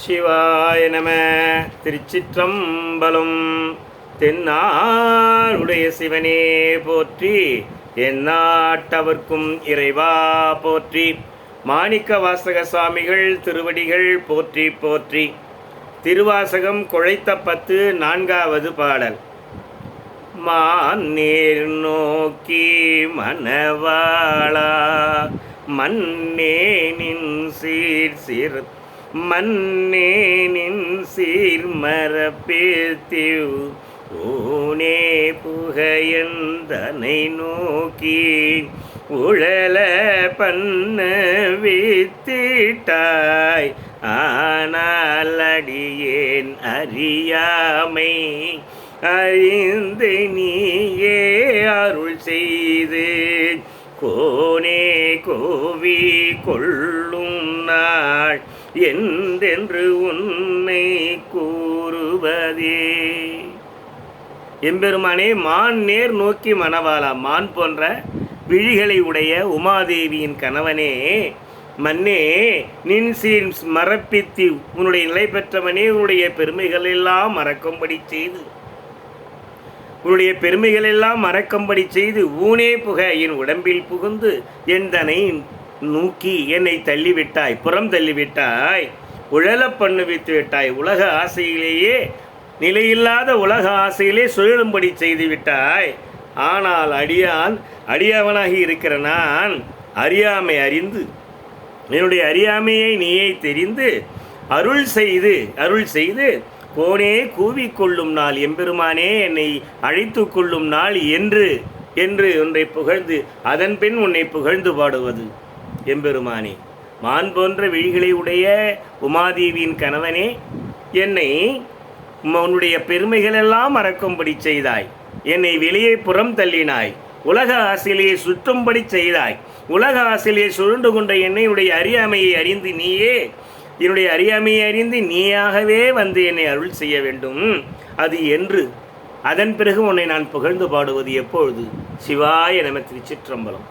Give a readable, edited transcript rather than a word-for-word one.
சிவாய நம. திருச்சிற்றம்பலம். தென்னாடுடைய சிவனே போற்றி, எந்நாட்டவர்க்கும் இறைவா போற்றி. மாணிக்க வாசக சுவாமிகள் திருவடிகள் போற்றி போற்றி. திருவாசகம் குழைத்த 10 4வது பாடல். மான்னேர் நோக்கி மணவாளா, மன்னேனின் சீர் மன்னேனின் சீர்மரப்பேத்திவ் ஊனே புகையந்தனை நோக்கி உழல பண்ண வித்திட்டாய். ஆனால் அடியேன் அறியாமை அறிந்து நீயே அருள் செய்து கோனே கோவி கொள்ளும் நாள் என்றென்று உன்னை கூறுவதே. எம்பெருமானே, மான் நேர் நோக்கி மணவாளா, மான் போன்ற விழிகளை உடைய உமாதேவியின் கணவனே, மன்னே நின் சீர் மரப்பித்தி, உன்னுடைய நிலை பெற்றவனே, உன்னுடைய பெருமைகள் எல்லாம் மறக்கும்படி செய்து ஊனே புக என் உடம்பில் புகுந்து எந்தனை நோக்கி என்னை தள்ளிவிட்டாய், புறம் தள்ளிவிட்டாய், உழல பண்ணு வைத்து விட்டாய். உலக ஆசையிலேயே, நிலையில்லாத உலக ஆசையிலே சுழலும்படி செய்து விட்டாய். ஆனால் அடியவனாகி இருக்கிற நான் அறியாமை அறிந்து, என்னுடைய அறியாமையை நீயே தெரிந்து அருள் செய்து கோனே கூவிக்கொள்ளும் நாள், எம்பெருமானே என்னை அழைத்து கொள்ளும் நாள் என்று உன்னை புகழ்ந்து அதன் பின் உன்னை புகழ்ந்து பாடுவது. எம்பெருமானே, மான் போன்ற விழிகளை உடைய உமாதேவியின் கணவனே, என்னை உன்னுடைய பெருமைகளெல்லாம் மறக்கும்படி செய்தாய். என்னை வெளியே புறம் தள்ளினாய். உலக ஆசையிலேயே சுற்றும்படி செய்தாய். உலக ஆசையிலேயே சுருண்டு கொண்ட என்னை உடைய அறியாமையை அறிந்து நீயாகவே வந்து என்னை அருள் செய்ய வேண்டும். அது என்று அதன் பிறகு உன்னை நான் புகழ்ந்து பாடுவது எப்பொழுது? சிவாய நம. திருச்சிற்றம்பலம்.